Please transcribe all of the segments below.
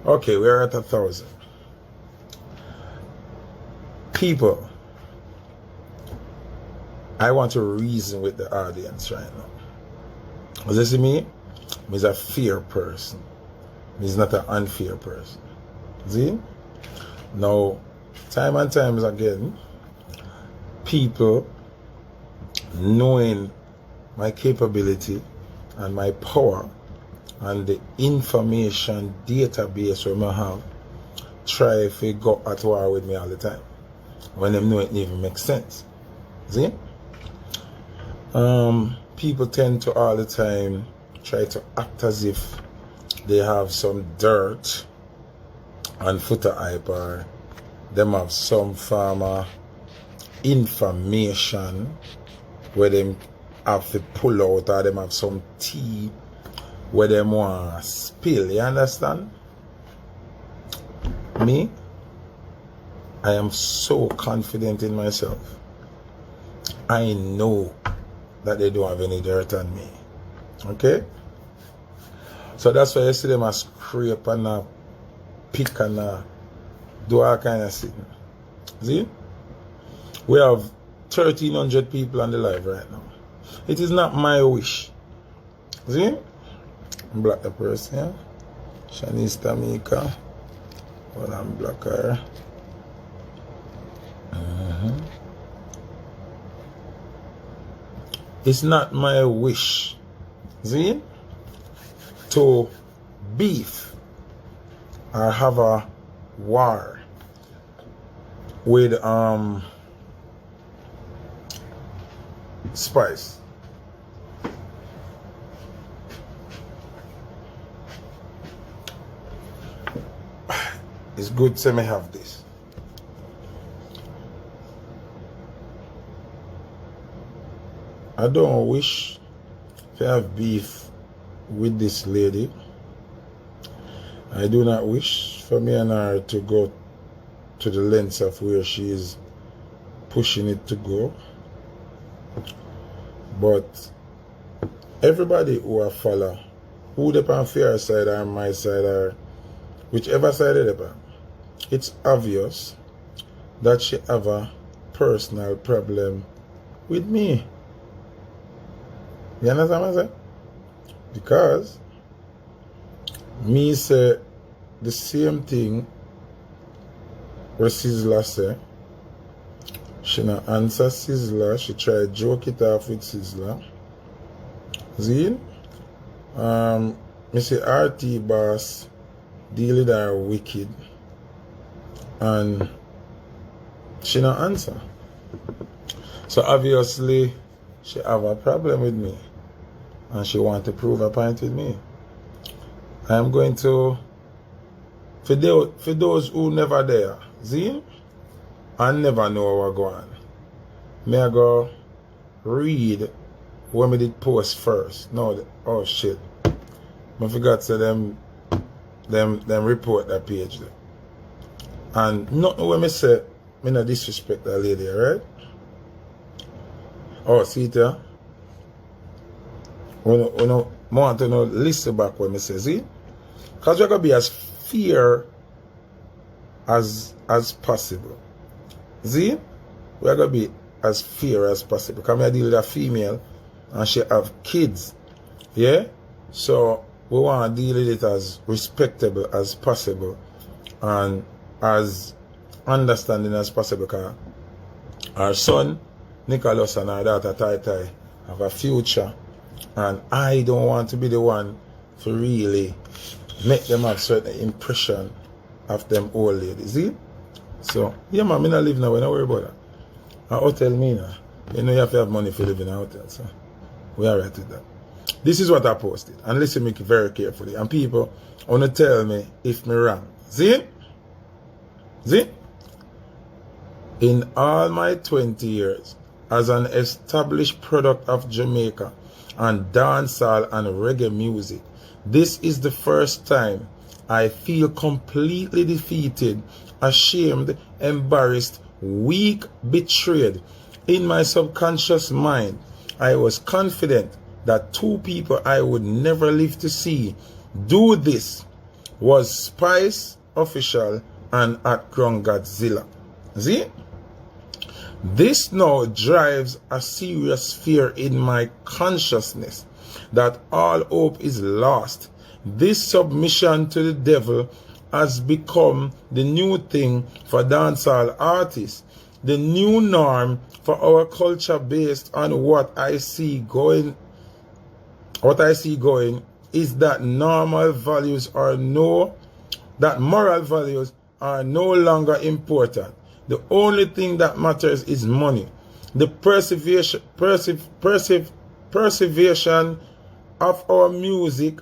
Okay, we're at 1,000. People, I want to reason with the audience right now. Does this me? He's a fair person. He's not an unfair person. See? Now, time and times again, people knowing my capability and my power and the information database we may have try to go at war with me all the time when them know it even makes sense. See? People tend to all the time try to act as if they have some dirt on Foota Hype, or them have some form of information where them have to pull out, or them have some tea where them want to spill. You understand? Me, I am so confident in myself. I know that they don't have any dirt on me. Okay? So that's why you see them a scrape and a pick and a do all kind of thing. See? We have 1,300 people on the live right now. It is not my wish. See? Block the person, yeah? Shanice Tamika. Well, I'm block her. It's not my wish, see, to beef or have a war with Spice. It's good to me have this. I don't wish to have beef with this lady. I do not wish for me and her to go to the lengths of where she is pushing it to go. But everybody who I follow, who they on fair side or my side or whichever side they on, it's obvious that she have a personal problem with me. You understand what I'm saying? Because me say the same thing where Sizzler say. She not answer Sizzler. She try joke it off with Sizzler. See? Me say RT boss deal with her wicked. And she not answer. So obviously she have a problem with me. And she want to prove a point with me. I am going to, for those who never there, see, and never know what going on, may I go read what me did post first. No, oh shit. I forgot to them report that page there. And nothing when me say, me not disrespect that lady, right? Oh, see it here? We want to know, listen back what me say, see? Because we're going to be as fair as possible. See? We're going to be as fair as possible. Because I deal with a female and she have kids. Yeah? So we want to deal with it as respectable as possible and as understanding as possible. Because our son, Nicholas, and our daughter, Tai Tai, have a future. And I don't want to be the one to really make them have certain impression of them old ladies. See? So, yeah man, I not live now, I don't worry about that. A hotel me now. You know you have to have money for living in a hotel, so we are right with that. This is what I posted. And listen to me very carefully. And people want to tell me if me wrong. See? See? In all my 20 years as an established product of Jamaica and dancehall and reggae music, this is the first time I feel completely defeated, ashamed, embarrassed, weak, betrayed. In my subconscious mind, I was confident that two people I would never live to see do this was Spice Official and at Crown Godzilla. See? This now drives a serious fear in my consciousness that all hope is lost. This submission to the devil has become the new thing for dancehall artists, the new norm for our culture based on what I see going is that moral values are no longer important. The only thing that matters is money. The preservation of our music,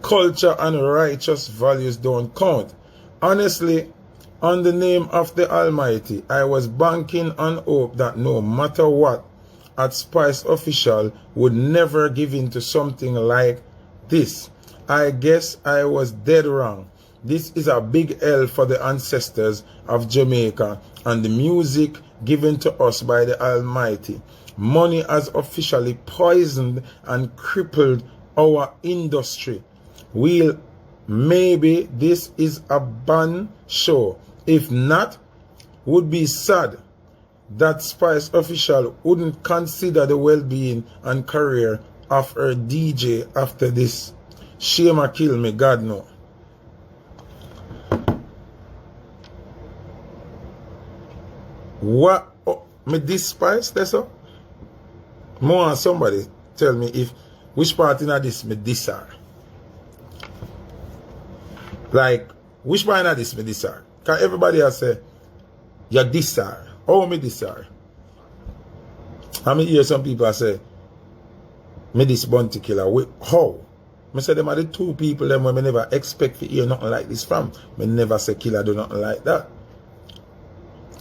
culture and righteous values don't count. Honestly, on the name of the Almighty, I was banking on hope that no matter what, at Spice Official would never give in to something like this. I guess I was dead wrong. This is a big L for the ancestors of Jamaica and the music given to us by the Almighty. Money has officially poisoned and crippled our industry. Well, maybe this is a band show. If not, would be sad that Spice Official wouldn't consider the well-being and career of her DJ after this. Shame a kill me, God no. What? Oh, me this Spice, that's all? More somebody tell me if which part in this me this her. Like, which part in this me this her? Because everybody else say, you this her. Oh, me this her. I mean, hear some people say, me this bounty killer. Wait, how? I say them are the two people them when I never expect to hear nothing like this from. Me never say killer do nothing like that.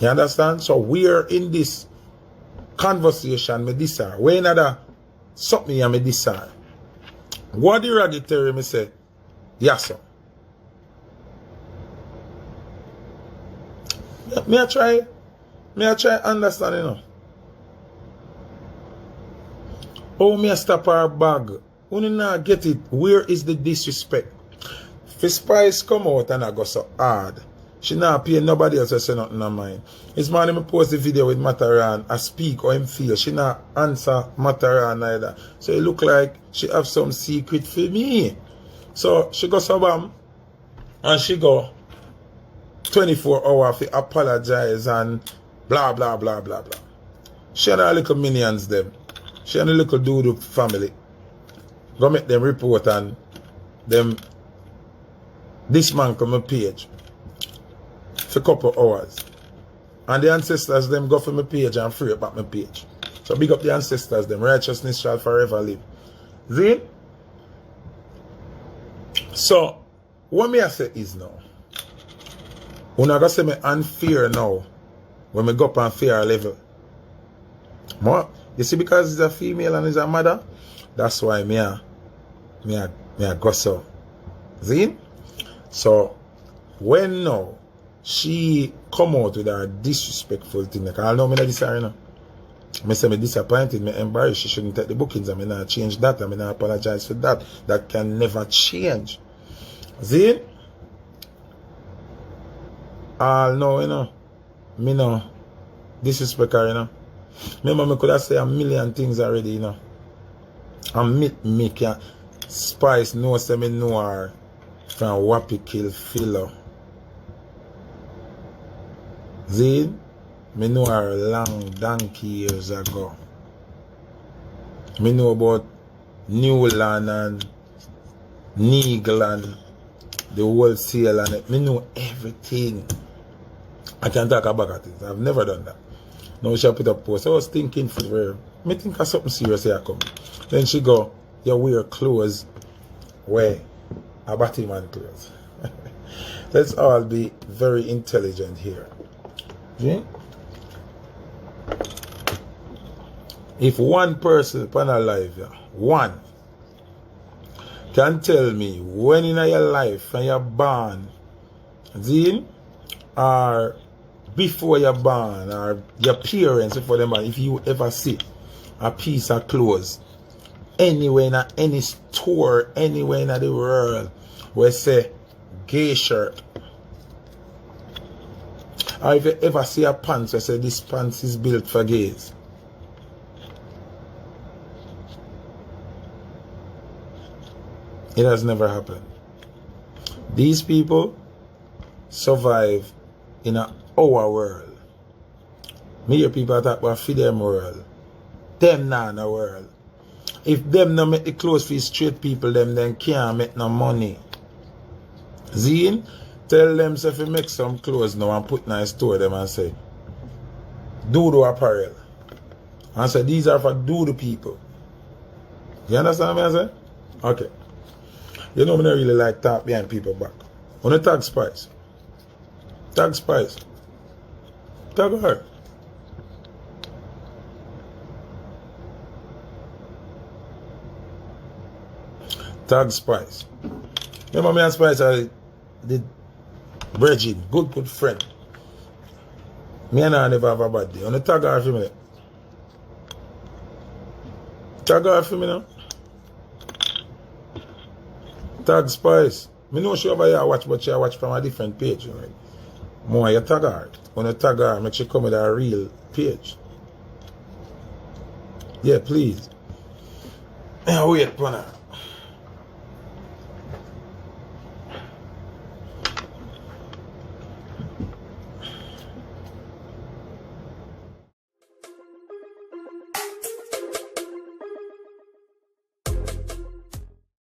You understand? So we're in this conversation, me this her. We another something me this her. What the radicatory me say, yes sir. Me I try understand, you know. Oh, me I stop her bag. When you not get it, where is the disrespect? If Spice come out and I go so hard, she not pay nobody else to say nothing on mine. This morning me post the video with Mataran, I speak or him feel. She not answer Mataran either. So it look like she have some secret for me. So she go so bam, and she go 24 hours to apologize and blah blah blah blah blah. She and her little minions them. She and the little dude family. Go make them report and them this man come a page for a couple hours. And the ancestors them go for my page and free up at my page. So big up the ancestors them. Righteousness shall forever live. See? So what me I say is now. When I go say me unfair now, when me go up on fair level. More, you see, because it's a female and it's a mother, that's why me a go so. See? So when now she come out with a disrespectful thing, like I know me not desire, you know. Me say me disappointed, me embarrassed, she shouldn't take the bookings, I mean not change that, I mean not apologize for that. That can never change. See? All know, you know, me no disrespect her, you know. Remember, me could have said a million things already, you know. And me can Spice know say me know her from Wappy Kill Filler. See? Me know her long donkey years ago. Me know about Newland and Neagle and the wholesale and it. Me know everything. I can talk about it. I've never done that. Now she put up post. I was thinking for her. Me think of something serious here come. Then she go, you wear clothes where a Batman clothes. Let's all be very intelligent here. See? If one person upon a life, one can tell me when in your life and you're born, see, or before you're born, or your parents before them born, if you ever see a piece of clothes anywhere in any store, anywhere in the world, where say gay shirt. Or if you ever see a pants where say this pants is built for gays. It has never happened. These people survive in our world. Me hear people talk about for them world. Them not in a world. If them not make the clothes for straight people, them then can't make no money. Zine, tell them if you make some clothes now and put in a store them and say, Doodoo apparel. And say these are for Doodoo people. You understand what I say? Okay. You know, I don't really like talk behind people back. On the tag Spice. Tag Spice. Tag her. Tag Spice. Remember me and Spice are the virgin, good friend. Me and her never have a bad day. On the tag her for me. Tag her for me now. Tag Spice. Me know she over here watch, but she watch from a different page. Right? More you tag her. When you tag her, make she come with a real page. Yeah, please. Wait, Pana.